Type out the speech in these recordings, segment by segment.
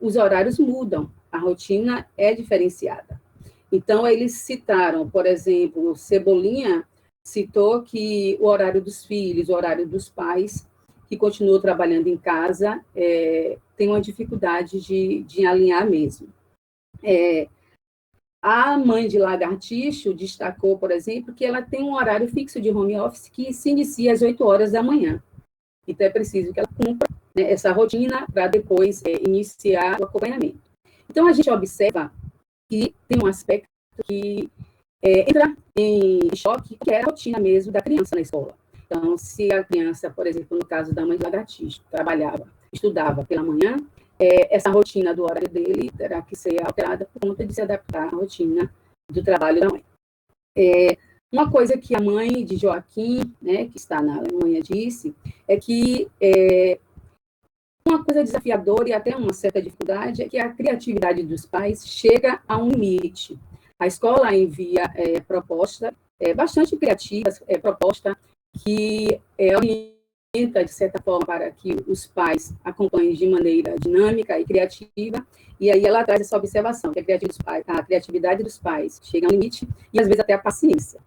os horários mudam, a rotina é diferenciada. Então, eles citaram, por exemplo, Cebolinha citou que o horário dos filhos, o horário dos pais, que continuam trabalhando em casa, tem uma dificuldade de alinhar mesmo. A mãe de Lagartixo destacou, por exemplo, que ela tem um horário fixo de home office que se inicia às 8 horas da manhã. Então, é preciso que ela cumpra, né, essa rotina para depois iniciar o acompanhamento. Então, a gente observa que tem um aspecto que entra em choque, que é a rotina mesmo da criança na escola. Então, se a criança, por exemplo, no caso da mãe de Lagartixo, estudava pela manhã, essa rotina do horário dele terá que ser alterada por conta de se adaptar à rotina do trabalho da mãe. Uma coisa que a mãe de Joaquim, né, que está na Alemanha, disse, é que uma coisa desafiadora e até uma certa dificuldade é que a criatividade dos pais chega a um limite. A escola envia proposta bastante criativas, proposta que orienta, de certa forma, para que os pais acompanhem de maneira dinâmica e criativa, e aí ela traz essa observação, que a criatividade dos pais chega a um limite, e às vezes até a paciência.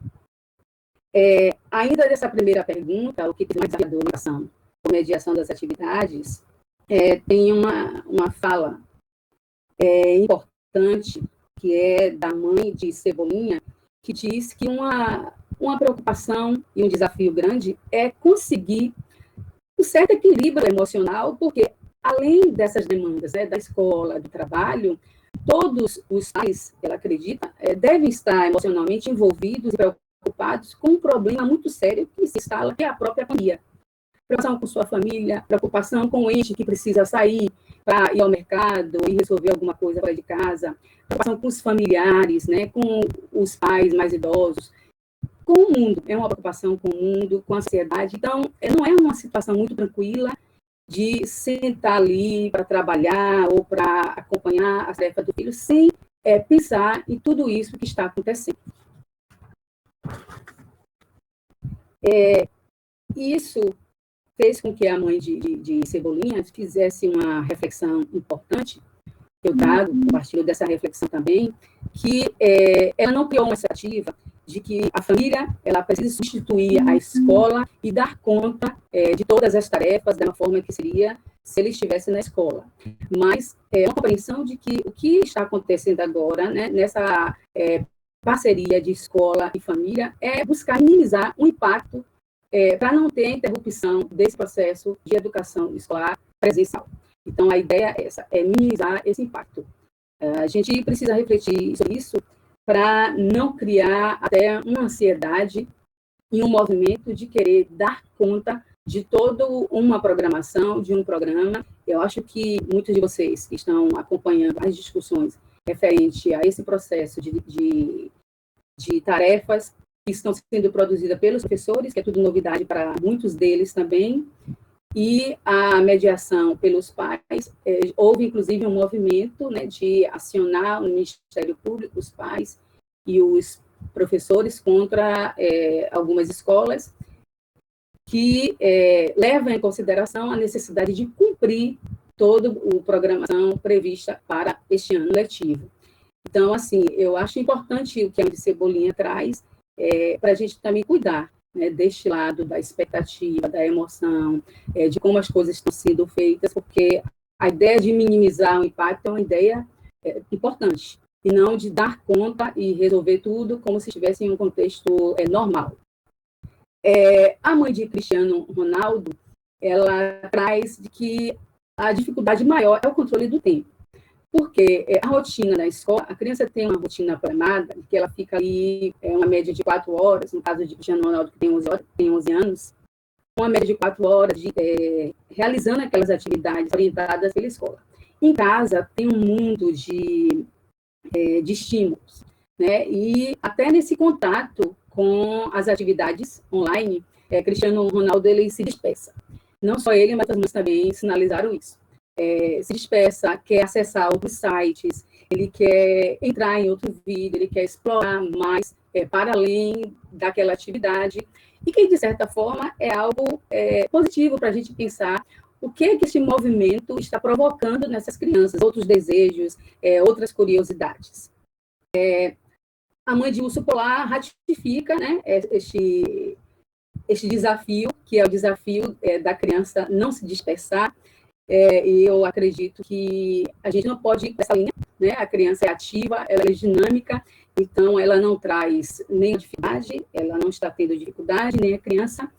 Ainda dessa primeira pergunta, o que tem mais desafiador na ação ou mediação das atividades, tem uma fala importante, que é da mãe de Cebolinha, que diz que uma preocupação e um desafio grande é conseguir um certo equilíbrio emocional, porque, além dessas demandas, né, da escola, do trabalho, todos os pais, ela acredita, devem estar emocionalmente envolvidos e preocupados com um problema muito sério que se instala, que é a própria família. Preocupação com sua família, preocupação com o ente que precisa sair para ir ao mercado e resolver alguma coisa fora de casa, preocupação com os familiares, né, com os pais mais idosos, com o mundo, é uma preocupação com o mundo, com a ansiedade. Então, não é uma situação muito tranquila de sentar ali para trabalhar ou para acompanhar a tarefa do filho sem pensar em tudo isso que está acontecendo. Isso fez com que a mãe de Cebolinha fizesse uma reflexão importante, que eu compartilho dessa reflexão também, que ela não criou uma expectativa de que a família ela precisa substituir a escola e dar conta de todas as tarefas da forma que seria se ele estivesse na escola. Mas é uma compreensão de que o que está acontecendo agora, né, nessa parceria de escola e família, é buscar minimizar o impacto para não ter interrupção desse processo de educação escolar presencial. Então, a ideia é essa, é minimizar esse impacto. A gente precisa refletir sobre isso para não criar até uma ansiedade e um movimento de querer dar conta de toda uma programação, de um programa. Eu acho que muitos de vocês que estão acompanhando as discussões referente a esse processo de tarefas que estão sendo produzidas pelos professores, que é tudo novidade para muitos deles também, e a mediação pelos pais. Houve, inclusive, um movimento, né, de acionar o Ministério Público, os pais e os professores contra algumas escolas que levam em consideração a necessidade de cumprir toda a programação prevista para este ano letivo. Então, assim, eu acho importante o que a de Cebolinha traz, para a gente também cuidar, né, deste lado da expectativa, da emoção, de como as coisas estão sendo feitas, porque a ideia de minimizar o impacto é uma ideia importante, e não de dar conta e resolver tudo como se estivesse em um contexto normal. A mãe de Cristiano Ronaldo, ela traz de que a dificuldade maior é o controle do tempo. Porque a rotina na escola, a criança tem uma rotina programada, que ela fica ali uma média de 4 horas, no caso de Cristiano Ronaldo, que tem 11 anos, uma média de 4 horas realizando aquelas atividades orientadas pela escola. Em casa, tem um mundo de estímulos, né? E até nesse contato com as atividades online, Cristiano Ronaldo ele se dispersa. Não só ele, mas as mães também sinalizaram isso. Se dispersa, quer acessar outros sites, ele quer entrar em outro vídeo, ele quer explorar mais para além daquela atividade, e que, de certa forma, é algo positivo para a gente pensar o que é que esse movimento está provocando nessas crianças, outros desejos, outras curiosidades. A Mãe de Urso Polar ratifica, né, este desafio, que é o desafio da criança não se dispersar, e eu acredito que a gente não pode ir nessa linha, né? A criança é ativa, ela é dinâmica, então ela não traz nem dificuldade, ela não está tendo dificuldade, nem a criança,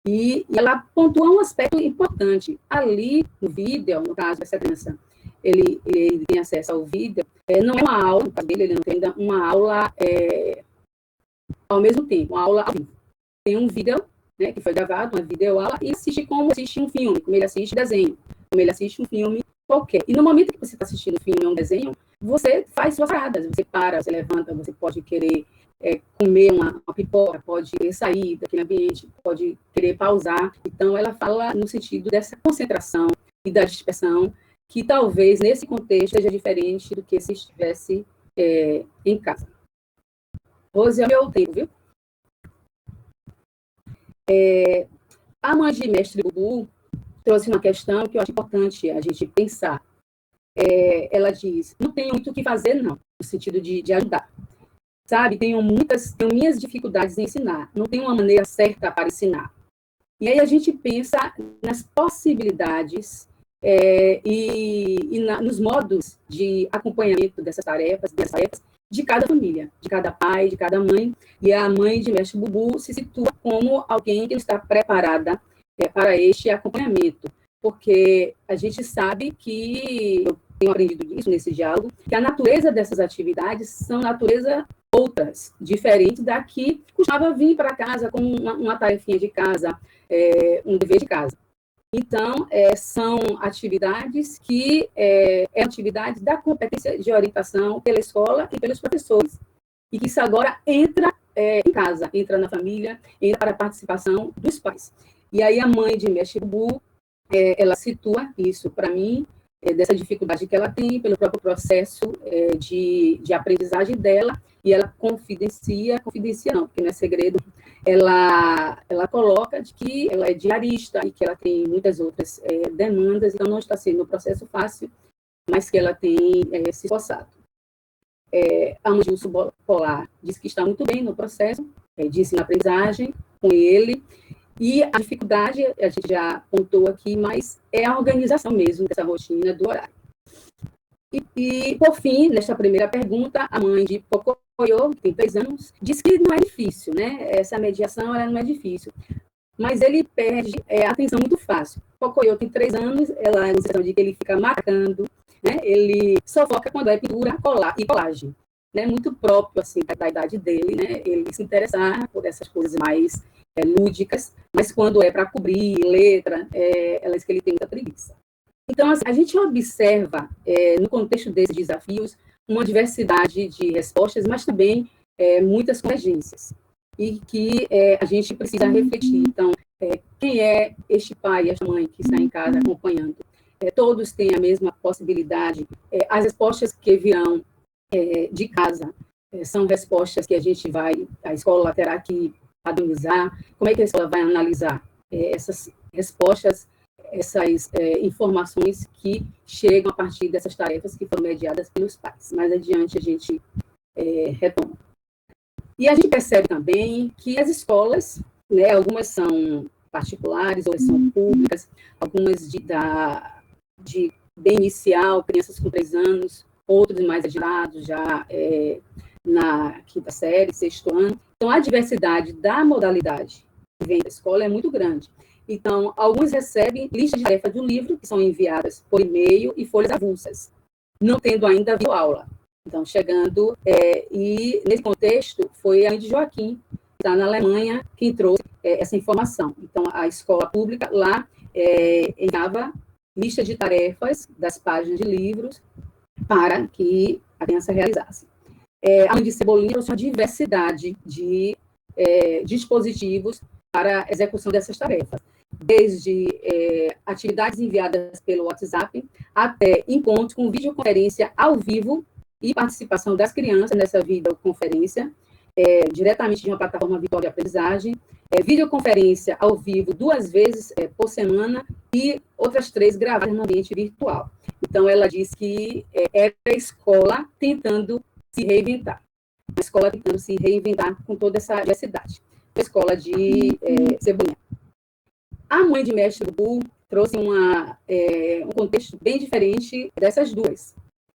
e ela pontua um aspecto importante. Ali no vídeo, no caso dessa criança, ele tem acesso ao vídeo, não é uma aula, no caso dele, ele não tem ainda uma aula ao mesmo tempo, uma aula ao vivo. Tem um vídeo, né, que foi gravado, uma videoaula, e assiste como assiste um filme, como ele assiste desenho, como ele assiste um filme qualquer. E no momento que você está assistindo um filme ou um desenho, você faz suas paradas, você para, você levanta, você pode querer comer uma pipoca, pode querer sair daquele ambiente, pode querer pausar. Então, ela fala no sentido dessa concentração e da dispersão, que talvez nesse contexto seja diferente do que se estivesse em casa. Rose, é o meu tempo, viu? A mãe de Mestre Bubu trouxe uma questão que eu acho importante a gente pensar. Ela diz, não tenho muito o que fazer, não, no sentido de ajudar. Sabe, tenho minhas dificuldades em ensinar, não tenho uma maneira certa para ensinar. E aí a gente pensa nas possibilidades nos modos de acompanhamento dessas tarefas de cada família, de cada pai, de cada mãe. E a mãe de Mestre Bubu se situa como alguém que está preparada para este acompanhamento, porque a gente sabe que, eu tenho aprendido isso nesse diálogo, que a natureza dessas atividades são natureza outras, diferentes da que costumava vir para casa com uma tarefinha de casa, um dever de casa. Então, são atividades que atividades da competência de orientação pela escola e pelos professores, e que isso agora entra em casa, entra na família, entra para a participação dos pais. E aí a mãe de Mestre Bubu, ela situa isso para mim, dessa dificuldade que ela tem pelo próprio processo de aprendizagem dela, e ela confidencia não, porque não é segredo, ela coloca de que ela é diarista e que ela tem muitas outras demandas, então não está sendo um processo fácil, mas que ela tem se esforçado. A mãe de Urso Polar diz que está muito bem no processo de ensino-aprendizagem com ele, e a dificuldade, a gente já apontou aqui, mas é a organização mesmo dessa rotina do horário. E por fim, nesta primeira pergunta, a mãe de Pocoyo, que tem 3 anos, diz que não é difícil, né? Essa mediação ela não é difícil, mas ele perde a atenção muito fácil. Pocoyo tem 3 anos, ela é uma sensação de que ele fica marcando, né? Ele só foca quando é pintura e colagem, né? Muito próprio assim da idade dele, né? Ele se interessar por essas coisas mais lúdicas, mas quando é para cobrir letra, ela diz que ele tem muita preguiça. Então, a gente observa, no contexto desses desafios, uma diversidade de respostas, mas também muitas convergências, e que a gente precisa refletir. Então, quem é este pai e esta mãe que está em casa acompanhando? Todos têm a mesma possibilidade. As respostas que virão de casa são respostas que a escola terá que padronizar. Como é que a escola vai analisar essas respostas, essas informações que chegam a partir dessas tarefas que foram mediadas pelos pais? Mais adiante a gente retoma. E a gente percebe também que as escolas, né, algumas são particulares, outras são públicas, algumas de bem inicial, crianças com 3 anos, outros mais adiantados, já na 5ª série, 6º ano. Então, a diversidade da modalidade que vem da escola é muito grande. Então, alguns recebem listas de tarefas do livro, que são enviadas por e-mail e folhas avulsas, não tendo ainda videoaula. Então, chegando, e nesse contexto, foi a mãe de Joaquim, que está na Alemanha, quem trouxe essa informação. Então, a escola pública lá enviava lista de tarefas das páginas de livros para que a criança realizasse. A mãe de Cebolinha trouxe uma diversidade de dispositivos para a execução dessas tarefas, desde atividades enviadas pelo WhatsApp até encontros com videoconferência ao vivo e participação das crianças nessa videoconferência, diretamente de uma plataforma virtual de aprendizagem, videoconferência ao vivo 2 vezes por semana e outras 3 gravadas no ambiente virtual. Então, ela diz que era a escola tentando se reinventar. A escola tentando se reinventar com toda essa diversidade. A escola de Cebolinha. A mãe de mestre Bubu trouxe um contexto bem diferente dessas duas.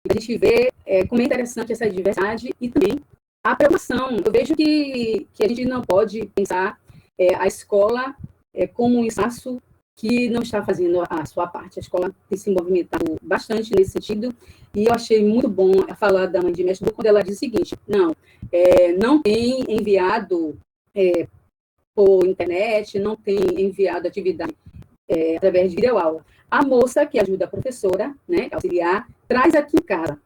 A gente vê como é interessante essa diversidade e também a preocupação. Eu vejo que a gente não pode pensar a escola como um espaço que não está fazendo a sua parte. A escola tem se movimentado bastante nesse sentido, e eu achei muito bom a fala da mãe de mestre Bubu, quando ela diz o seguinte: não tem enviado por internet, não tem enviado atividade através de videoaula. A moça que ajuda a professora, né, auxiliar, traz aqui em casa.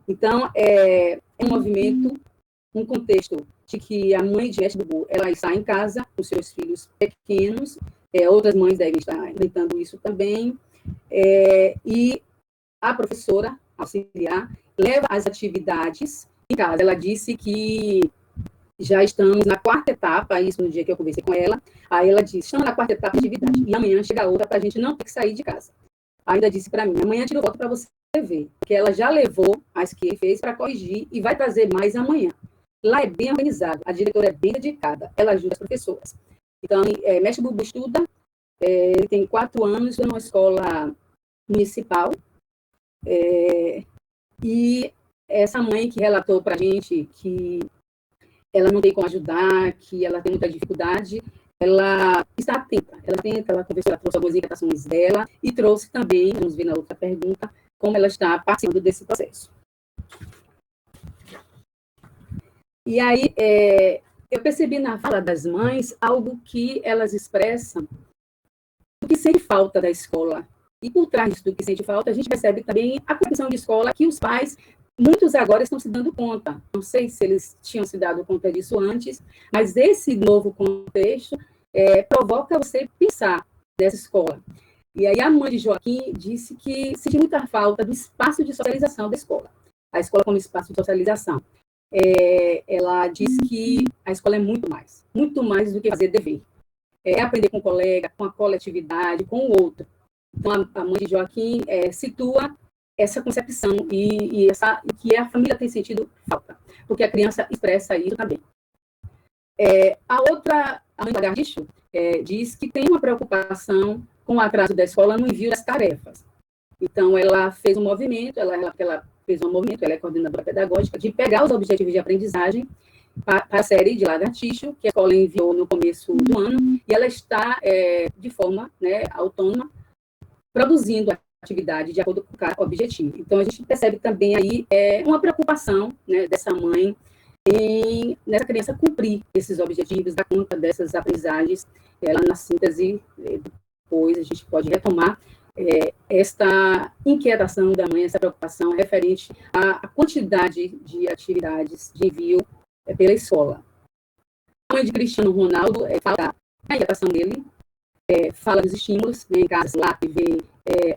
Então, é um movimento, um contexto de que a mãe de mestre Bubu, ela está em casa com seus filhos pequenos, outras mães devem estar enfrentando isso também, e a professora auxiliar leva as atividades em casa. Ela disse que já estamos na 4ª etapa, isso no dia que eu conversei com ela. Aí ela disse: estamos na 4ª etapa de atividade, e amanhã chega outra para a gente não ter que sair de casa. Ainda disse para mim: amanhã tiro foto para você ver, porque ela já levou as que fez para corrigir e vai trazer mais amanhã. Lá é bem organizado, a diretora é bem dedicada, ela ajuda as professoras. Então, mestre Bubu estuda, ele tem 4 anos numa escola municipal, e essa mãe que relatou para a gente que ela não tem como ajudar, que ela tem muita dificuldade, ela está atenta, ela conversou, ela trouxe algumas inquietações dela e trouxe também, vamos ver na outra pergunta, como ela está participando desse processo. E aí, eu percebi na fala das mães algo que elas expressam do que sente falta da escola. E por trás do que sente falta, a gente percebe também a condição de escola que os pais, muitos agora, estão se dando conta. Não sei se eles tinham se dado conta disso antes, mas esse novo contexto provoca você pensar dessa escola. E aí a mãe de Joaquim disse que sente muita falta do espaço de socialização da escola. A escola como espaço de socialização. Ela diz que a escola é muito mais do que fazer dever. É aprender com o colega, com a coletividade, com o outro. Então, a mãe de Joaquim situa essa concepção e que a família tem sentido falta, porque a criança expressa isso também. A mãe Lagartixo diz que tem uma preocupação com o atraso da escola no envio das tarefas. Então, ela fez um movimento, ela é coordenadora pedagógica, de pegar os objetivos de aprendizagem para a série de Lagartixo, que a escola enviou no começo do ano, e ela está, de forma autônoma, produzindo a atividade de acordo com o objetivo. Então, a gente percebe também aí uma preocupação, né, dessa mãe nessa criança cumprir esses objetivos, dar conta dessas aprendizagens. Ela, na síntese, depois a gente pode retomar esta inquietação da mãe, essa preocupação referente à quantidade de atividades de envio pela escola. A mãe de Cristiano Ronaldo fala da inquietação dele, fala dos estímulos, em casa, lá, TV,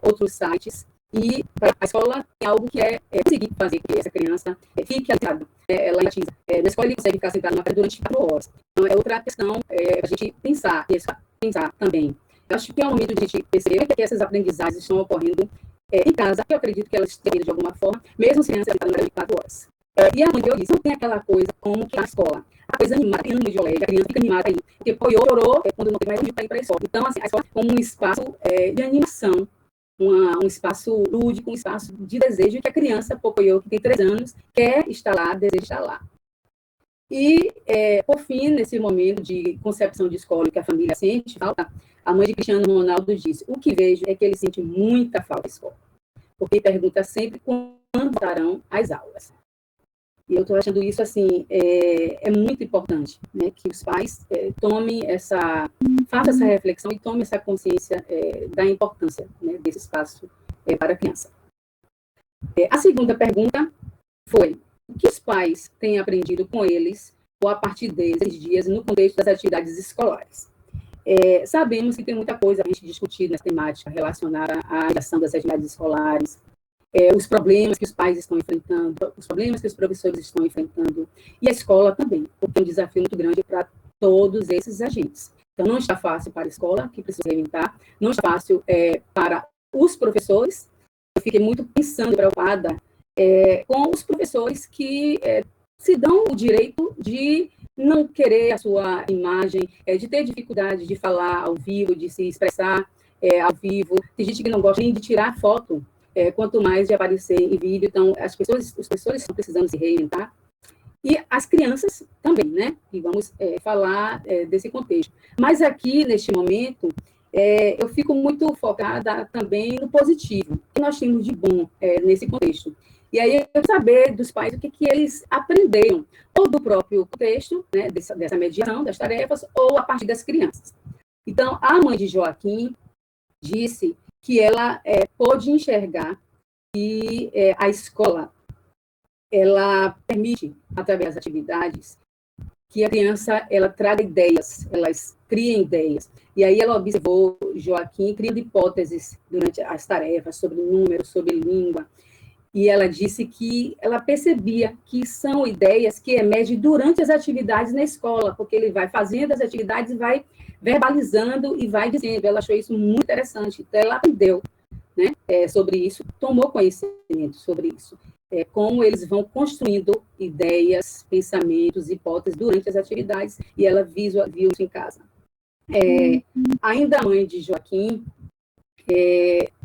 outros sites, e a escola tem algo que conseguir fazer com que essa criança fique aliada. Ela enfatiza. Na escola ele consegue ficar sentado numa cadeira durante 4 horas. Então, é outra questão a gente pensar também. Eu acho que é um momento de a gente perceber que essas aprendizagens estão ocorrendo em casa, que eu acredito que elas têm de alguma forma, mesmo sem ser sentada de 4 horas. E a mãe de Eurice não tem aquela coisa como que na escola. A coisa animada, tem ânimo de olé, a criança fica animada aí, porque chorou quando não tem mais onde para ir para a escola. Então, assim, a escola como um espaço de animação, um espaço lúdico, um espaço de desejo que a criança, Pocoyo, que tem 3 anos, quer estar lá, deseja estar lá. E, por fim, nesse momento de concepção de escola que a família sente falta, a mãe de Cristiano Ronaldo disse: o que vejo é que ele sente muita falta da escola, porque pergunta sempre quando estarão as aulas. E eu estou achando isso, assim, muito importante, né, que os pais façam essa reflexão e tomem essa consciência da importância, né, desse espaço para a criança. A segunda pergunta foi: o que os pais têm aprendido com eles ou a partir desses dias no contexto das atividades escolares? Sabemos que tem muita coisa a gente discutir nessa temática relacionada à ação das atividades escolares, os problemas que os pais estão enfrentando, os problemas que os professores estão enfrentando, e a escola também, porque é um desafio muito grande para todos esses agentes. Então, não está fácil para a escola, que precisa reinventar, não está fácil para os professores. Eu fiquei muito pensando, preocupada com os professores que se dão o direito de não querer a sua imagem, de ter dificuldade de falar ao vivo, de se expressar ao vivo. Tem gente que não gosta nem de tirar foto, quanto mais de aparecer em vídeo. Então, os professores estão precisando se reinventar. E as crianças também, né? E vamos falar desse contexto. Mas aqui, neste momento, eu fico muito focada também no positivo, que nós temos de bom nesse contexto. E aí, eu quero saber dos pais o que eles aprenderam, ou do próprio contexto, né, dessa mediação das tarefas, ou a partir das crianças. Então, a mãe de Joaquim disse que ela pôde enxergar que a escola ela permite, através das atividades, que a criança ela traga ideias, elas criem ideias. E aí ela observou Joaquim criando hipóteses durante as tarefas sobre números, sobre língua. E ela disse que ela percebia que são ideias que emergem durante as atividades na escola, porque ele vai fazendo as atividades e vai verbalizando e vai dizendo. Ela achou isso muito interessante. Então, ela aprendeu, né, sobre isso, tomou conhecimento sobre isso. Como eles vão construindo ideias, pensamentos, hipóteses durante as atividades, e ela viu isso em casa. Ainda a mãe de Joaquim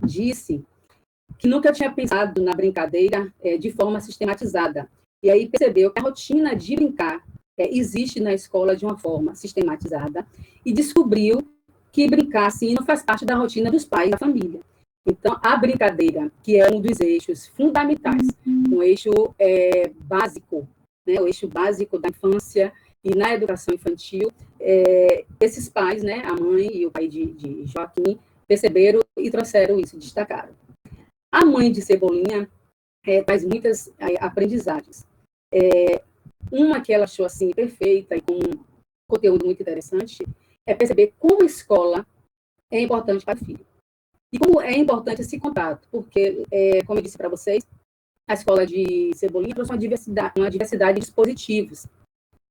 disse que nunca tinha pensado na brincadeira de forma sistematizada. E aí percebeu que a rotina de brincar existe na escola de uma forma sistematizada e descobriu que brincar assim não faz parte da rotina dos pais, da família. Então, a brincadeira, que é um dos eixos fundamentais, um eixo básico, né, o eixo básico da infância e na educação infantil, esses pais, né, a mãe e o pai de Joaquim, perceberam e trouxeram isso, destacaram. A mãe de Cebolinha traz muitas aprendizagens. Uma que ela achou assim perfeita e com um conteúdo muito interessante é perceber como a escola é importante para o filho. E como é importante esse contato, porque, como eu disse para vocês, a escola de Cebolinha trouxe uma diversidade de dispositivos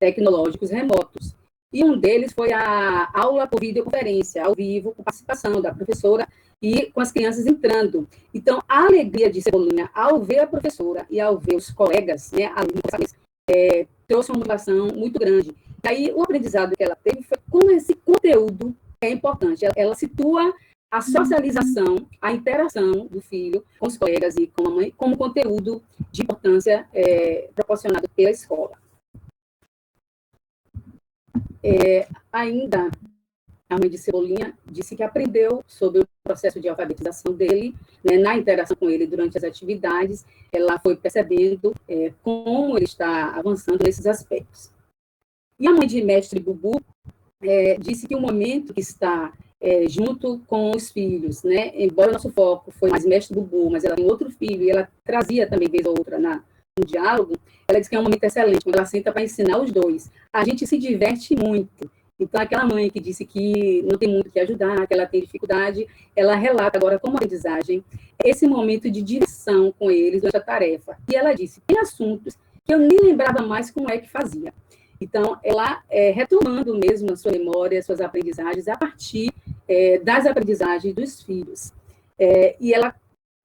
tecnológicos remotos. E um deles foi a aula por videoconferência, ao vivo, com participação da professora e com as crianças entrando. Então, a alegria de Cebolinha, ao ver a professora e ao ver os colegas, né, alunos, trouxe uma motivação muito grande. E aí, o aprendizado que ela teve foi como esse conteúdo é importante. Ela situa a socialização, a interação do filho com os colegas e com a mãe como conteúdo de importância proporcionado pela escola. Ainda, a mãe de Cebolinha disse que aprendeu sobre o processo de alfabetização dele, né, na interação com ele durante as atividades, ela foi percebendo como ele está avançando nesses aspectos. E a mãe de mestre Bubu disse que o momento que está junto com os filhos, né, embora o nosso foco foi mais mestre Bubu, mas ela tem outro filho, e ela trazia também, vez ou outra, no diálogo, ela disse que é um momento excelente, quando ela senta para ensinar os dois. A gente se diverte muito. Então, aquela mãe que disse que não tem muito o que ajudar, que ela tem dificuldade, ela relata agora como aprendizagem esse momento de diversão com eles durante a tarefa. E ela disse, tem assuntos que eu nem lembrava mais como é que fazia. Então, ela retomando mesmo a sua memória, as suas aprendizagens, a partir das aprendizagens dos filhos. E ela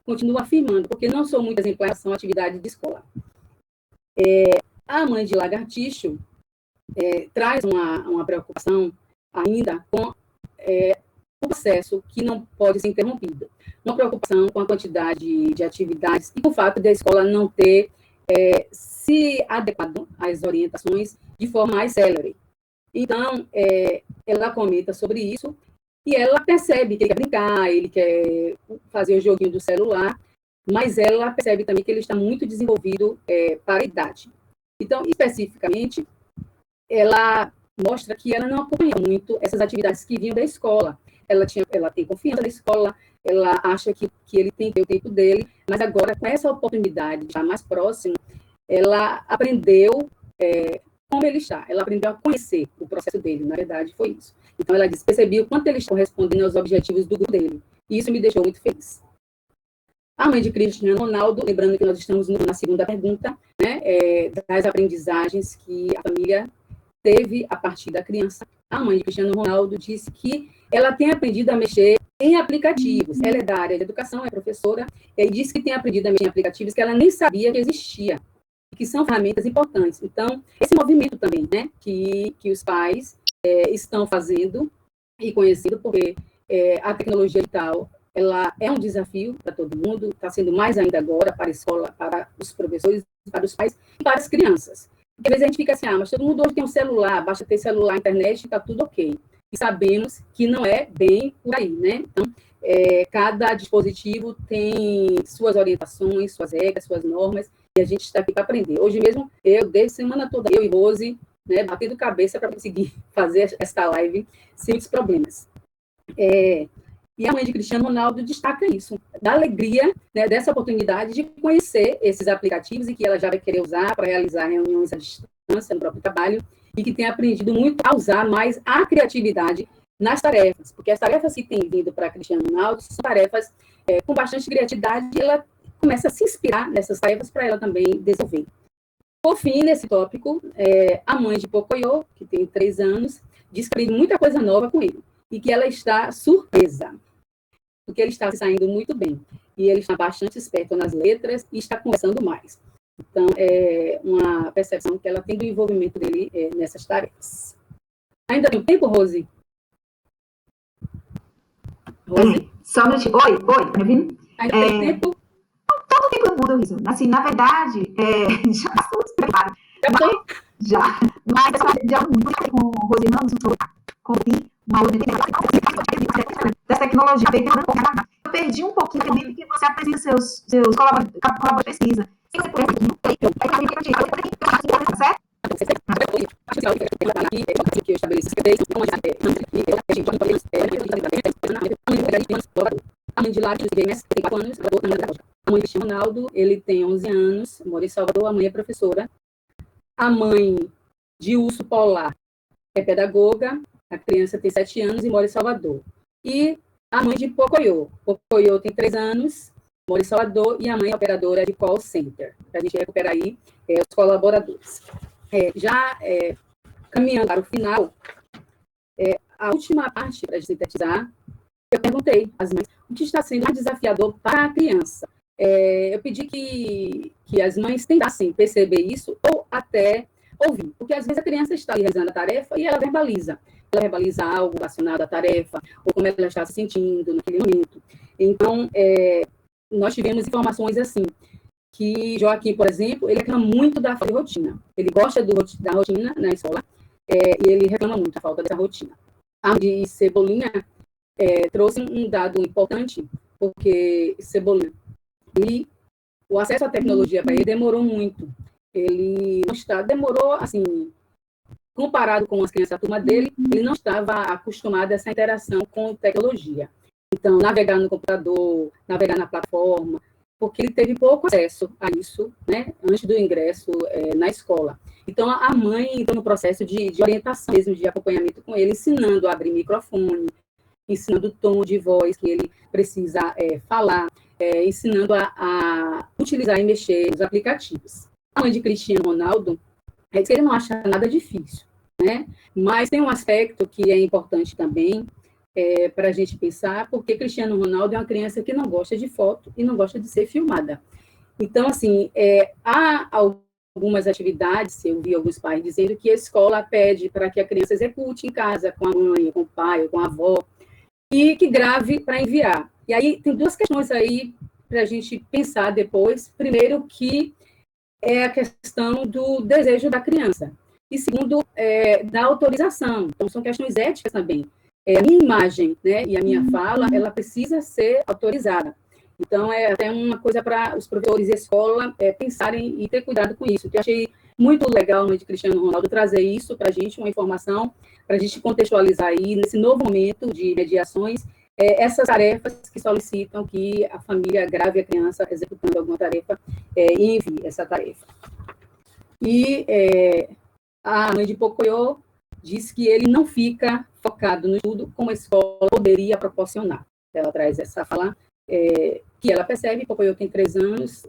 continua afirmando, porque não sou muito exemplar, são atividades de escola. A mãe de Lagartixo traz uma preocupação ainda com o processo que não pode ser interrompido. Uma preocupação com a quantidade de atividades e com o fato da escola não ter se adequado às orientações de forma mais célere. Então, ela comenta sobre isso e ela percebe que ele quer brincar, ele quer fazer o joguinho do celular, mas ela percebe também que ele está muito desenvolvido para a idade. Então, especificamente, ela mostra que ela não acompanha muito essas atividades que vinham da escola. Ela tem confiança na escola, ela acha que ele tem que ter o tempo dele, mas agora, com essa oportunidade de estar mais próximo, ela aprendeu como ele está, ela aprendeu a conhecer o processo dele, na verdade, foi isso. Então, ela disse, percebi o quanto ele está correspondendo aos objetivos do grupo dele, e isso me deixou muito feliz. A mãe de Cristiano Ronaldo, lembrando que nós estamos na segunda pergunta, né, das aprendizagens que a família teve, a partir da criança, a mãe de Cristiano Ronaldo disse que ela tem aprendido a mexer em aplicativos. Ela é da área de educação, é professora, e disse que tem aprendido a mexer em aplicativos que ela nem sabia que existia, que são ferramentas importantes. Então, esse movimento também, né, que os pais estão fazendo e conhecendo, porque a tecnologia digital, ela é um desafio para todo mundo, está sendo mais ainda agora para a escola, para os professores, para os pais e para as crianças. Porque às vezes a gente fica assim, mas todo mundo hoje tem um celular, basta ter celular, internet, está tudo ok. E sabemos que não é bem por aí, né? Então, cada dispositivo tem suas orientações, suas regras, suas normas, e a gente está aqui para aprender. Hoje mesmo, desde semana toda, eu e Rose, né, batendo cabeça para conseguir fazer esta live sem muitos problemas. E a mãe de Cristiano Ronaldo destaca isso, da alegria, né, dessa oportunidade de conhecer esses aplicativos e que ela já vai querer usar para realizar reuniões à distância no próprio trabalho e que tem aprendido muito a usar mais a criatividade nas tarefas, porque as tarefas que têm vindo para Cristiano Ronaldo são tarefas com bastante criatividade e ela começa a se inspirar nessas tarefas para ela também desenvolver. Por fim, nesse tópico, a mãe de Pocoyo, que tem 3 anos, diz que aprende muita coisa nova com ele e que ela está surpresa, porque ele está saindo muito bem e ele está bastante esperto nas letras e está conversando mais. Então, é uma percepção que ela tem do envolvimento dele nessas tarefas. Ainda tem tempo, Rose? Rose? Só um minutinho. Oi, tá me ouvindo? Ainda tem tempo? Todo tempo muda o riso. Assim, na verdade, já passou os preparos. Já. Mas eu já muito com o Rose, não, com uma outra dessa tecnologia. Eu perdi um pouquinho também, porque você apresenta seus colaboradores de pesquisa. Certo? Que eu estabeleci a mãe de Lápis Games tem 4 anos, a mãe de Cristiano Ronaldo, ele tem 11 anos, mora em Salvador, a mãe é professora. A mãe de Urso Polar é pedagoga, a criança tem 7 anos e mora em Salvador. E a mãe de Pocoyo tem 3 anos, mora em Salvador, e a mãe é operadora de call center, para a gente recuperar aí os colaboradores. Caminhando para o final, a última parte, para sintetizar, eu perguntei às mães o que está sendo mais desafiador para a criança. Eu pedi que as mães tentassem perceber isso ou até ouvir, porque às vezes a criança está realizando a tarefa e ela verbaliza algo relacionado à tarefa, ou como ela está se sentindo naquele momento. Então, nós tivemos informações assim, que Joaquim, por exemplo, ele reclama muito da falta de rotina. Ele gosta da rotina na escola, e ele reclama muito da falta dessa rotina. A de Cebolinha trouxe um dado importante, porque Cebolinha, o acesso à tecnologia para ele demorou muito. Ele demorou, assim, comparado com as crianças da turma dele, ele não estava acostumado a essa interação com tecnologia. Então, navegar no computador, navegar na plataforma, porque ele teve pouco acesso a isso, né, antes do ingresso na escola. Então, a mãe entrou no processo de orientação mesmo, de acompanhamento com ele, ensinando a abrir microfone, ensinando o tom de voz que ele precisa falar, ensinando a utilizar e mexer nos aplicativos. A mãe de Cristiano Ronaldo, que ele não acha nada difícil, né? Mas tem um aspecto que é importante também, para a gente pensar, porque Cristiano Ronaldo é uma criança que não gosta de foto e não gosta de ser filmada. Então, assim, há algumas atividades, eu vi alguns pais dizendo que a escola pede para que a criança execute em casa, com a mãe, com o pai, com a avó, e que grave para enviar. E aí tem 2 questões aí para a gente pensar depois. Primeiro, que é a questão do desejo da criança. E segundo, da autorização. Então, são questões éticas também. A minha imagem, né, e a minha fala, ela precisa ser autorizada. Então, é até uma coisa para os professores e a escola pensarem e ter cuidado com isso. Eu achei muito legal, de Cristiano Ronaldo, trazer isso para a gente, uma informação, para a gente contextualizar aí, nesse novo momento de mediações, essas tarefas que solicitam que a família grave a criança executando alguma tarefa e envie essa tarefa. E a mãe de Pocoyo diz que ele não fica focado no estudo como a escola poderia proporcionar. Ela traz essa fala que ela percebe, Pocoyo tem 3 anos,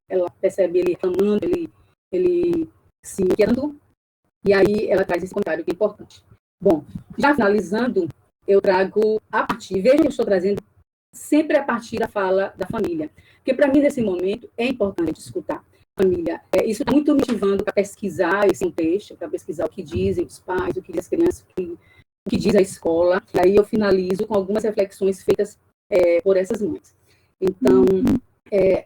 ela percebe ele reclamando, ele se inquietando, E aí ela traz esse comentário que é importante. Bom, já finalizando, eu trago a partir, veja que eu estou trazendo sempre a partir da fala da família, porque para mim, nesse momento, é importante escutar a família. Isso está muito me motivando para pesquisar esse contexto, para pesquisar o que dizem os pais, o que dizem as crianças, o que diz a escola, e aí eu finalizo com algumas reflexões feitas por essas mães. Então,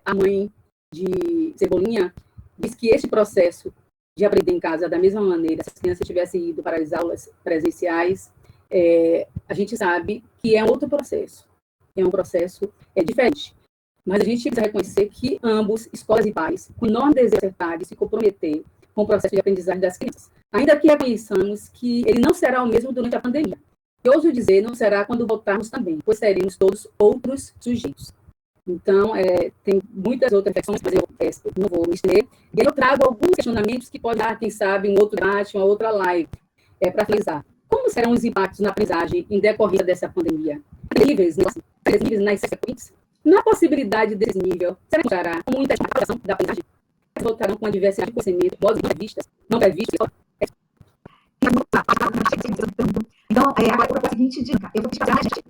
a mãe de Cebolinha diz que esse processo de aprender em casa da mesma maneira, se as crianças tivessem ido para as aulas presenciais, a gente sabe que é outro processo, é um processo diferente. Mas a gente precisa reconhecer que ambos, escolas e pais, com enorme desejo de acertar, de se comprometer com o processo de aprendizagem das crianças. Ainda que reconheçamos que ele não será o mesmo durante a pandemia. E ouso dizer, não será quando voltarmos também, pois seremos todos outros sujeitos. Então, tem muitas outras reflexões, mas eu não vou me estender. E eu trago alguns questionamentos que podem dar, quem sabe, um outro debate, uma outra live, para finalizar. Como serão os impactos na aprendizagem em decorrência dessa pandemia? Níveis nas sequências? Na possibilidade desse nível, será como muita interpretação da aprendizagem? Voltarão com a diversidade de conhecimento, modos não previstas, Então, agora eu vou fazer a seguinte dica. Eu vou te fazer a gente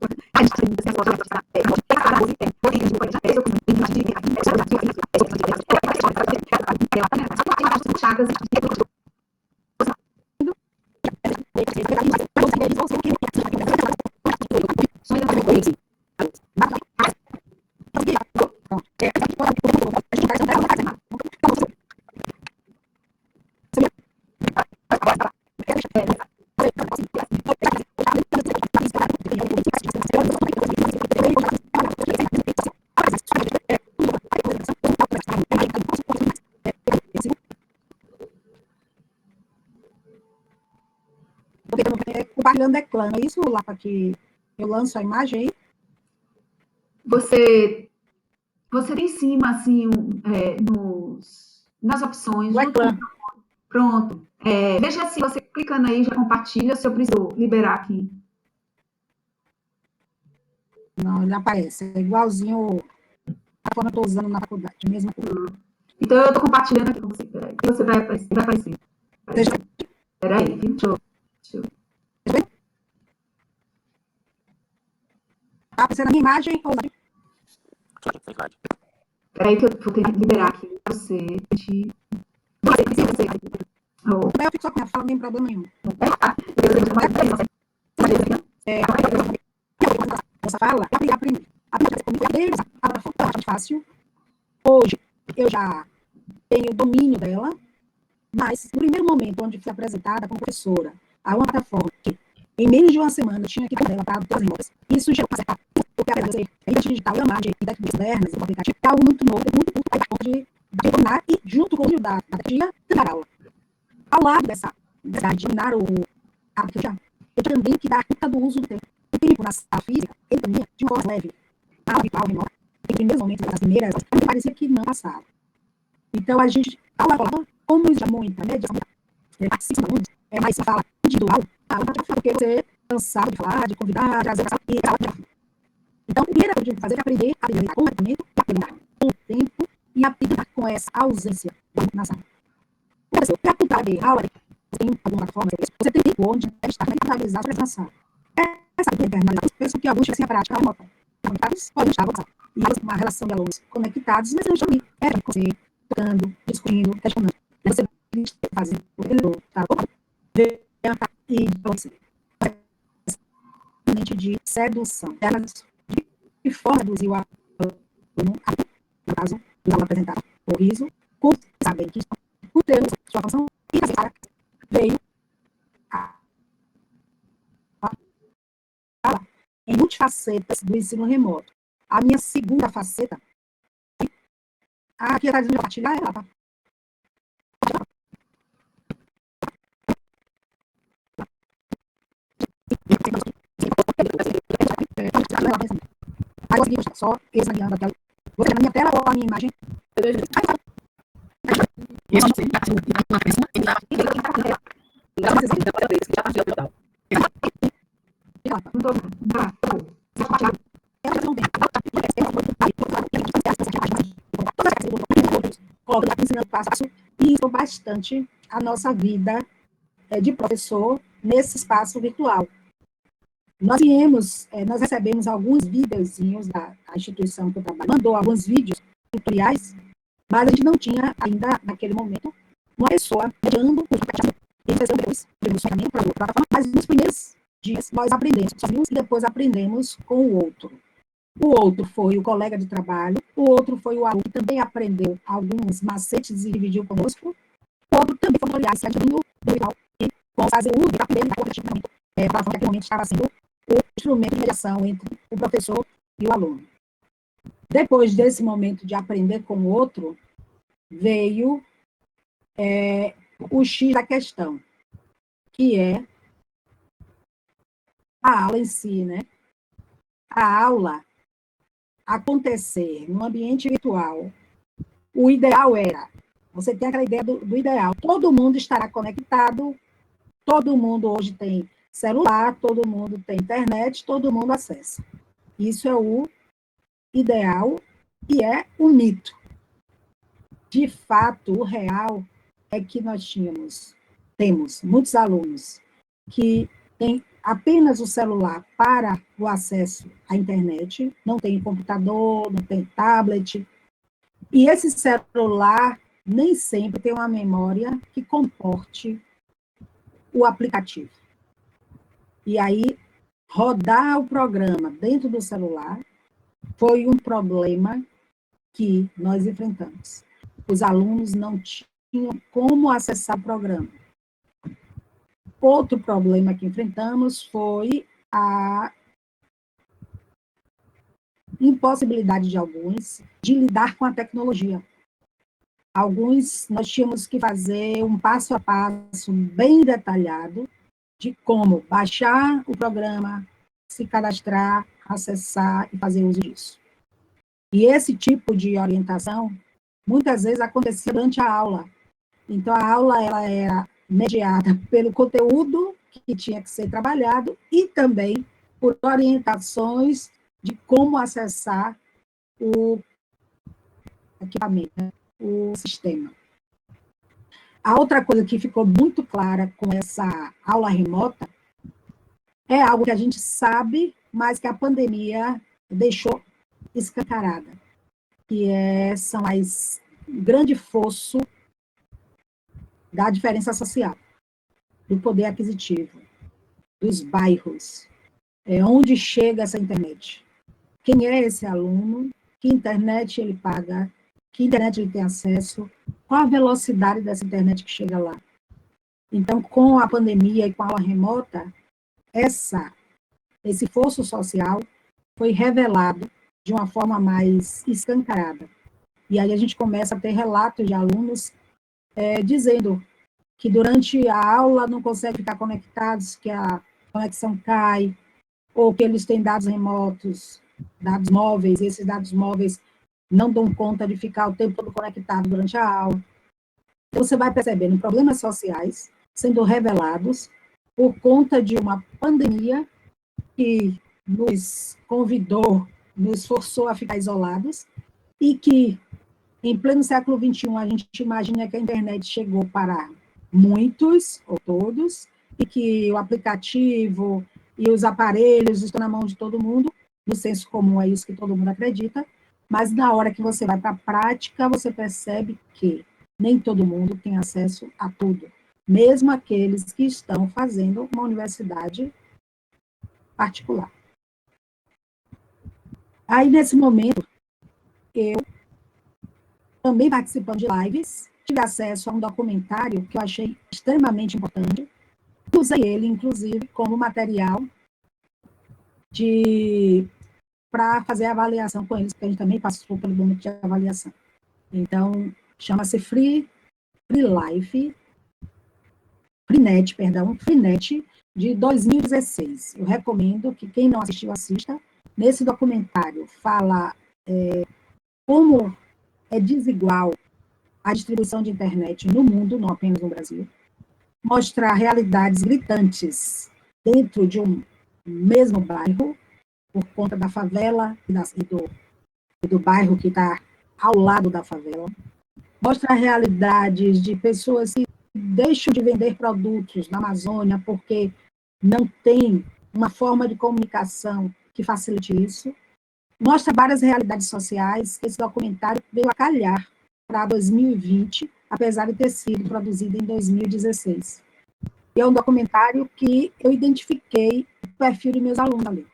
compartilhando ecrã, é isso, Lapa, que eu lanço a imagem aí? Você tem em cima, assim, nas opções. Pronto. Veja se você clicando aí, já compartilha, se eu preciso liberar aqui. Não, ele aparece. É igualzinho a forma que eu estou usando na faculdade, mesma coisa. Então, eu estou compartilhando aqui com você. Peraí, que você vai aparecer. Peraí, deixa eu... Tá aparecendo a minha imagem ou não? Peraí que eu vou ter que liberar aqui para você. Eu fico só com a fala, não tem problema nenhum. Essa fala, aprender. Aprender fácil. Hoje, eu já tenho domínio dela, mas no primeiro momento, onde fui apresentada como professora a uma plataforma que, em menos de uma semana, tinha que ter ela para todas as notas. Isso gerou uma certa... Porque a identidade digital e a imagem das externas, o aplicativo, é algo muito novo, muito importante de dominar e, junto com o da tecnologia, dar aula. Ao lado de dominar o aplicativo, eu também que dar conta do uso do tempo. O tempo na sala física, ele também, de uma forma leve, na aula virtual, remota, em primeiros momentos, nas primeiras, parecia que não passava. Então, a gente, ao falar, como já muita, né, participa muito, mais se fala individual, porque você é cansado de falar, de convidar, de trazer e falar. Então, primeiro eu tive que fazer é aprender a lidar com o movimento, aprender com o tempo e aprender com essa ausência na sala. Para apontar de aula, tem alguma forma, você tem tempo onde está mentalizar a presença. Essa penso que alguns têm a prática remota. Conectados podem estar avançando. E uma relação de alunos conectados, mas eu estou ali, tocando, discutindo, questionando. Você tem que fazer o que ele está e você de sedução. De forma de seduzir o aluno, no caso, do aluno apresentar o riso, com saber que o termo, sua função, e a veio em multifacetas do ensino remoto. A minha segunda faceta, aqui está dizendo compartilhar, ela tá. Agora seguinte, só examinando aquela. Vou pegar na minha tela ou a minha imagem? Ensinando passo a passo e isso bastante a nossa vida de professor nesse espaço virtual. Nós recebemos alguns videozinhos da instituição que eu trabalho, mandou alguns vídeos tutoriais, mas a gente não tinha ainda, naquele momento, uma pessoa mediando o aplicativo. Eles depois o caminho para a plataforma, mas nos primeiros dias nós aprendemos sozinhos e depois aprendemos com o outro. O outro foi o colega de trabalho, o outro foi o aluno que também aprendeu alguns macetes e dividiu conosco, o outro também foi olhar esse adjunto do virtual e como fazer uso da aprender a plataforma que naquele momento estava sendo o instrumento de mediação entre o professor e o aluno. Depois desse momento de aprender com o outro, veio o X da questão, que é a aula em si, né? A aula acontecer no ambiente virtual, o ideal era, você tem aquela ideia do ideal, todo mundo estará conectado, todo mundo hoje tem celular, todo mundo tem internet, todo mundo acessa. Isso é o ideal e é um mito. De fato, o real é que nós temos muitos alunos que têm apenas o celular para o acesso à internet, não tem computador, não tem tablet, e esse celular nem sempre tem uma memória que comporte o aplicativo. E aí, rodar o programa dentro do celular foi um problema que nós enfrentamos. Os alunos não tinham como acessar o programa. Outro problema que enfrentamos foi a impossibilidade de alguns de lidar com a tecnologia. Alguns, nós tínhamos que fazer um passo a passo bem detalhado de como baixar o programa, se cadastrar, acessar e fazer uso disso. E esse tipo de orientação, muitas vezes, acontecia durante a aula. Então, a aula ela era mediada pelo conteúdo que tinha que ser trabalhado e também por orientações de como acessar o equipamento, né, o sistema. A outra coisa que ficou muito clara com essa aula remota é algo que a gente sabe, mas que a pandemia deixou escancarada, que são o grande fosso da diferença social, do poder aquisitivo, dos bairros, onde chega essa internet. Quem é esse aluno? Que internet ele paga? Que internet ele tem acesso? Qual a velocidade dessa internet que chega lá? Então, com a pandemia e com a aula remota, esse fosso social foi revelado de uma forma mais escancarada. E aí a gente começa a ter relatos de alunos dizendo que durante a aula não conseguem ficar conectados, que a conexão cai, ou que eles têm dados remotos, dados móveis, e esses dados móveis não dão conta de ficar o tempo todo conectado durante a aula. Então, você vai percebendo problemas sociais sendo revelados por conta de uma pandemia que nos convidou, nos forçou a ficar isolados, e que, em pleno século XXI, a gente imagina que a internet chegou para muitos, ou todos, e que o aplicativo e os aparelhos estão na mão de todo mundo, no senso comum é isso que todo mundo acredita, mas na hora que você vai para a prática, você percebe que nem todo mundo tem acesso a tudo, mesmo aqueles que estão fazendo uma universidade particular. Aí, nesse momento, eu, também participando de lives, tive acesso a um documentário que eu achei extremamente importante, usei ele, inclusive, como material para fazer a avaliação com eles, porque a gente também passou pelo momento de avaliação. Então, chama-se Freenet, de 2016. Eu recomendo que quem não assistiu, assista. Nesse documentário fala como é desigual a distribuição de internet no mundo, não apenas no Brasil, mostrar realidades gritantes dentro de um mesmo bairro, por conta da favela e do bairro que está ao lado da favela, mostra realidades de pessoas que deixam de vender produtos na Amazônia porque não tem uma forma de comunicação que facilite isso. Mostra várias realidades sociais. Esse documentário veio a calhar para 2020, apesar de ter sido produzido em 2016. E é um documentário que eu identifiquei o perfil de meus alunos ali.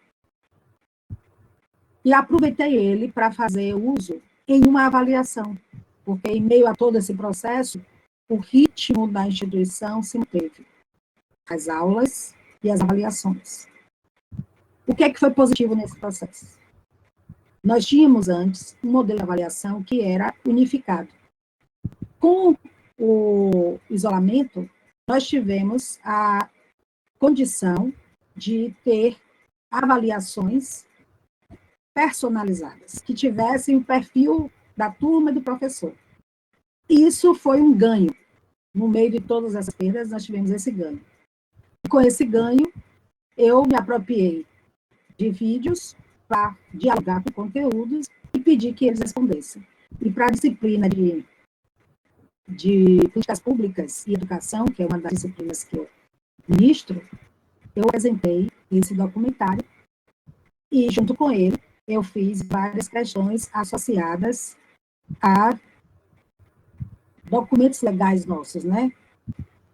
E aproveitei ele para fazer uso em uma avaliação, porque em meio a todo esse processo, o ritmo da instituição se manteve. As aulas e as avaliações. O que é que foi positivo nesse processo? Nós tínhamos antes um modelo de avaliação que era unificado. Com o isolamento, nós tivemos a condição de ter avaliações personalizadas, que tivessem o perfil da turma e do professor. Isso foi um ganho. No meio de todas essas perdas, nós tivemos esse ganho. E com esse ganho, eu me apropriei de vídeos para dialogar com conteúdos e pedir que eles respondessem. E para a disciplina de políticas públicas e educação, que é uma das disciplinas que eu ministro, eu apresentei esse documentário e, junto com ele, eu fiz várias questões associadas a documentos legais nossos, né?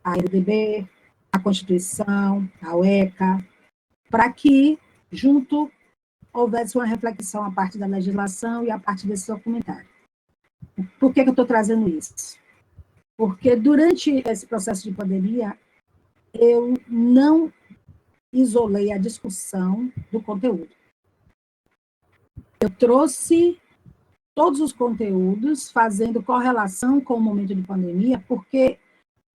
A LDB, a Constituição, a UECA, para que, junto, houvesse uma reflexão a partir da legislação e a partir desse documentário. Por que eu estou trazendo isso? Porque durante esse processo de pandemia, eu não isolei a discussão do conteúdo. Eu trouxe todos os conteúdos fazendo correlação com o momento de pandemia, porque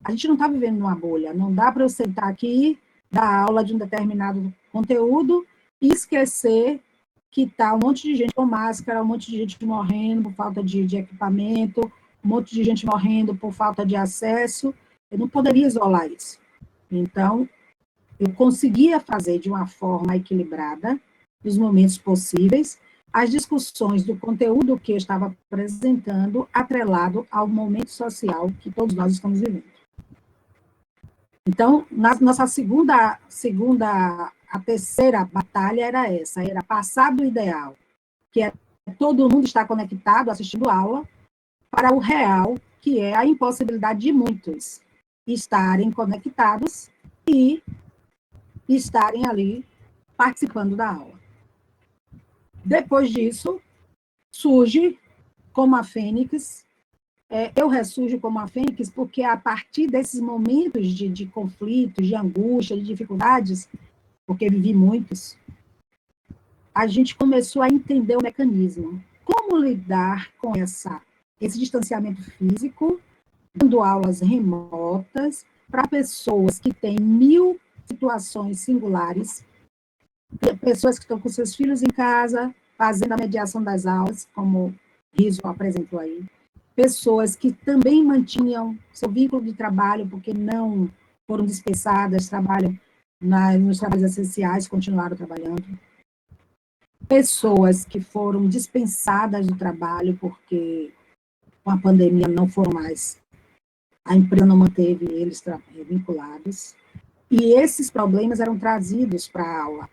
a gente não está vivendo numa bolha, não dá para eu sentar aqui, dar aula de um determinado conteúdo e esquecer que está um monte de gente com máscara, um monte de gente morrendo por falta de equipamento, um monte de gente morrendo por falta de acesso. Eu não poderia isolar isso. Então, eu conseguia fazer de uma forma equilibrada, nos momentos possíveis, as discussões do conteúdo que eu estava apresentando, atrelado ao momento social que todos nós estamos vivendo. Então, nossa a terceira batalha era essa, era passar do ideal, que é todo mundo estar conectado, assistindo aula, para o real, que é a impossibilidade de muitos estarem conectados e estarem ali participando da aula. Depois disso, surge como a Fênix. Eu ressurjo como a Fênix porque a partir desses momentos de conflitos, de angústia, de dificuldades, porque vivi muitos, a gente começou a entender o mecanismo. Como lidar com esse distanciamento físico, dando aulas remotas para pessoas que têm 1000 situações singulares, pessoas que estão com seus filhos em casa, fazendo a mediação das aulas, como o Riso apresentou aí, pessoas que também mantinham seu vínculo de trabalho, porque não foram dispensadas, trabalham nos trabalhos essenciais, continuaram trabalhando, pessoas que foram dispensadas do trabalho, porque com a pandemia não foram mais, a empresa não manteve eles vinculados, e esses problemas eram trazidos para a aula.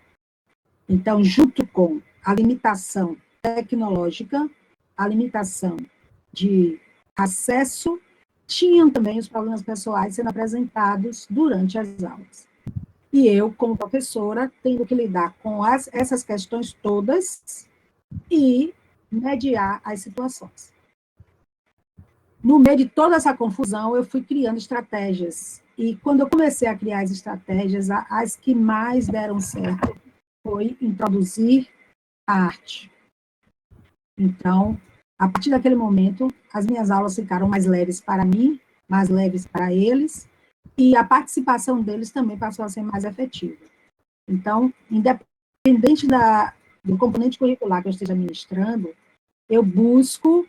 Então, junto com a limitação tecnológica, a limitação de acesso, tinham também os problemas pessoais sendo apresentados durante as aulas. E eu, como professora, tendo que lidar com essas questões todas e mediar as situações. No meio de toda essa confusão, eu fui criando estratégias. E quando eu comecei a criar as estratégias, as que mais deram certo foi introduzir a arte. Então, a partir daquele momento, as minhas aulas ficaram mais leves para mim, mais leves para eles, e a participação deles também passou a ser mais efetiva. Então, independente do componente curricular que eu esteja ministrando, eu busco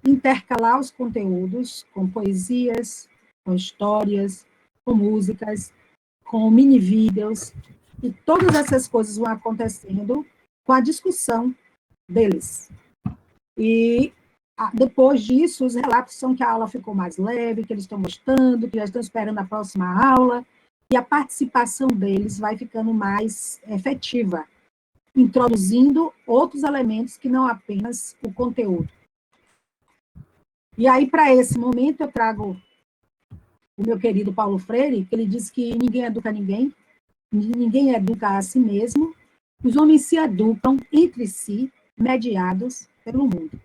intercalar os conteúdos com poesias, com histórias, com músicas, com mini-vídeos, e todas essas coisas vão acontecendo com a discussão deles. E Depois disso, os relatos são que a aula ficou mais leve, que eles estão gostando, que já estão esperando a próxima aula, e a participação deles vai ficando mais efetiva, introduzindo outros elementos que não apenas o conteúdo. E aí, para esse momento, eu trago o meu querido Paulo Freire, que ele diz que ninguém educa ninguém educa a si mesmo, os homens se educam entre si, mediados pelo mundo.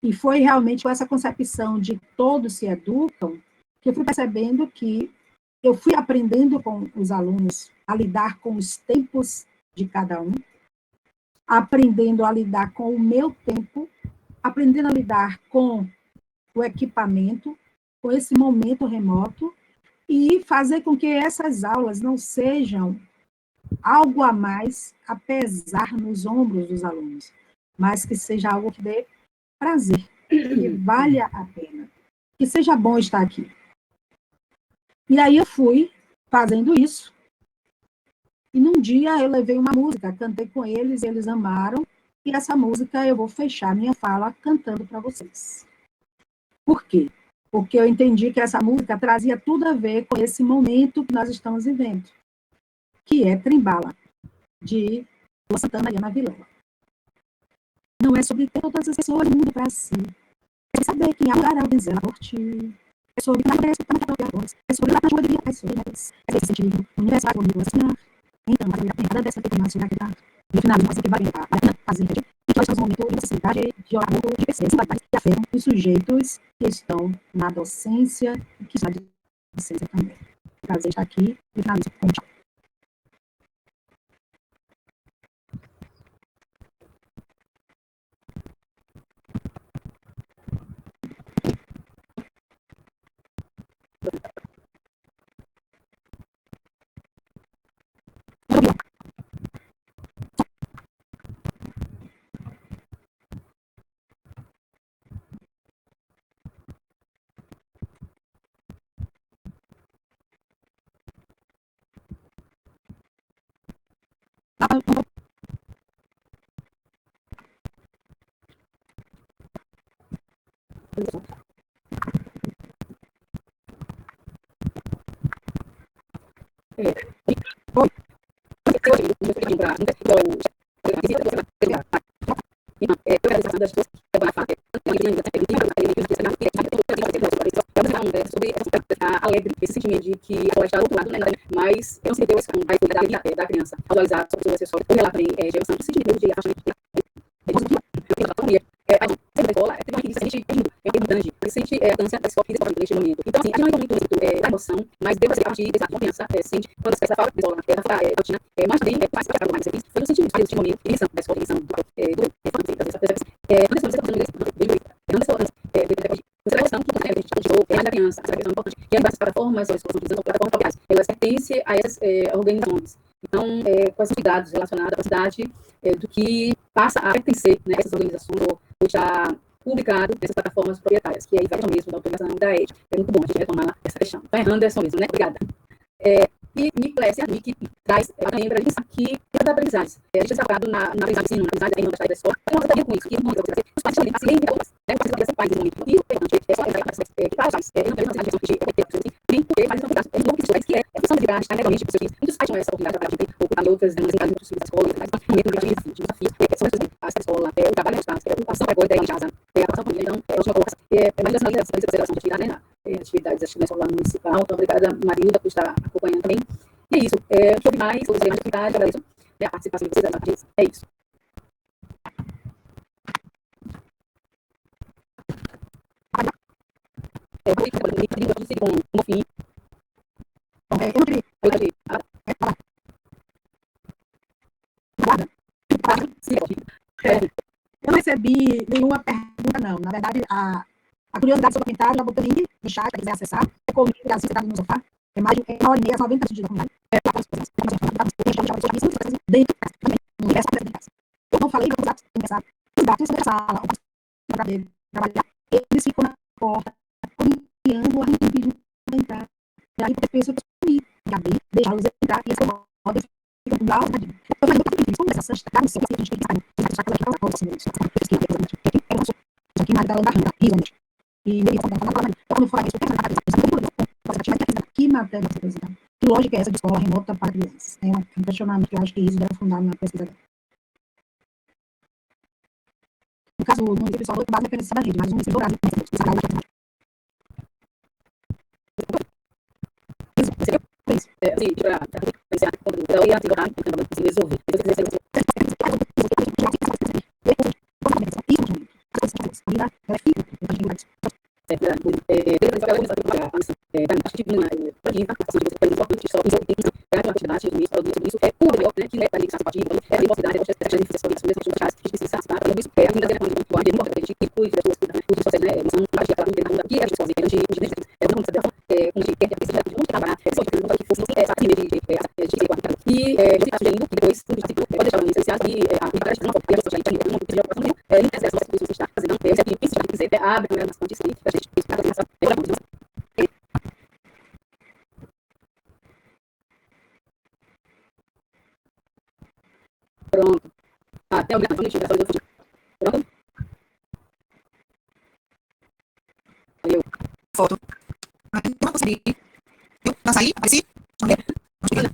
E foi realmente com essa concepção de todos se educam que eu fui percebendo que eu fui aprendendo com os alunos a lidar com os tempos de cada um, aprendendo a lidar com o meu tempo, aprendendo a lidar com o equipamento, com esse momento remoto, e fazer com que essas aulas não sejam algo a mais a pesar nos ombros dos alunos, mas que seja algo que dê prazer, que valha a pena, que seja bom estar aqui. E aí eu fui fazendo isso, e num dia eu levei uma música, cantei com eles, eles amaram, e essa música eu vou fechar minha fala cantando para vocês. Por quê? Porque eu entendi que essa música trazia tudo a ver com esse momento que nós estamos vivendo, que é Trembala, de Lua Santana e Ana Vilela. Não é sobre ter todas as pessoas do mundo para si, é saber quem alugará o benzela por ti, é sobre que na cabeça está na própria voz, é sobre lá na joia de vida, é sobre mais, é esse sentido, o universo vai comigo a sonhar, então vai ter nada dessa que mais será que dá, no final você que vai brincar, para fazer, e que nós estamos no momento de necessidade de orar muito, de pesquisa, que afetam os sujeitos que estão na docência e que estão na docência também. Prazer estar aqui e finalizo com tchau. Alegre, esse sentimento de que a está do outro lado, né? Mas eu não sei ter da criança, atualizar sobre o acessório, por ela aprende geração de sentimento de afastamento da escola, é uma que se sente lindo, é grande, se sente a dança da escola neste momento. Então, assim, a gente não é muito da emoção, mas deve ser a partir dessa confiança, sente, quando essa fala da escola, essa fala rotina, mas também faz para mais serviço, foi um sentimento deste momento, eleição da escola, eleição da criança, essa questão importante, que as plataformas, as plataformas familiares, elas pertencem a essas organizações. Então, quais são os cuidados relacionados à capacidade do que passa a pertencer, né, a essas organizações, ou está publicado nessas plataformas proprietárias, que aí vai mesmo da autorização da ED. É muito bom a gente retomar essa questão. Então, é Anderson mesmo, né? Obrigada. E Niclésia, que traz também para a gente pensar que tem as aprendizagens. A gente está focado na aprendizagem de ensino, na aprendizagem da da escola. Então, você com isso, que não você os pais também facilitem para outras, né? Você vai ser pai nesse momento. E o importante é só que para os pais, não tem uma questão de nem porque faz uma comunicação, é muito difícil, que é função de virar, está legalmente para os seus filhos. Muitos pais tinham essa oportunidade para a gente, ou para outras, nos encaminhos dos filhos da escola, mas no momento de desafio, são as a escola, o trabalho dos pais, a ocupação para a casa, a ação família. Então, a última colocação mais das maneiras de consideração de atividade, né? Atividades na escola municipal. Então, obrigada, Marilda, por estar acompanhando também. E é isso. O que houve mais, eu usei mais atividade, agradeço a participação de vocês. É isso. Eu não recebi nenhuma pergunta, não. Na verdade, a curiosidade sobre o comentário, já botei o link no chat para quiser acessar. É comigo, assim, sentado no sofá. É mais de 1h30, 90 minutos de documentário. Eu não falei para os gatos da sala, para trabalhar. Eles ficam na porta, comiando, pedindo para entrar. E aí, eu penso que eu abrir, deixá-los entrar, e essa roda fica lá. Eu falei, essa santa, cara, não sei o que a gente tem que saber. Essa casa aqui, ela gosta disso. Aqui, dela barriga, risomente. E meio quando for isso, que matéria você precisa? Que lógica é essa de escola remota para crianças? É um questionamento que eu acho que isso deve fundar na pesquisa dela. No caso, no município de Salvador, com base na referência da rede, mas no município do Brasil, Pronto. Até o pronto? Valeu. Foto. Não consegui. Eu saí, apareci. Deixa eu ver.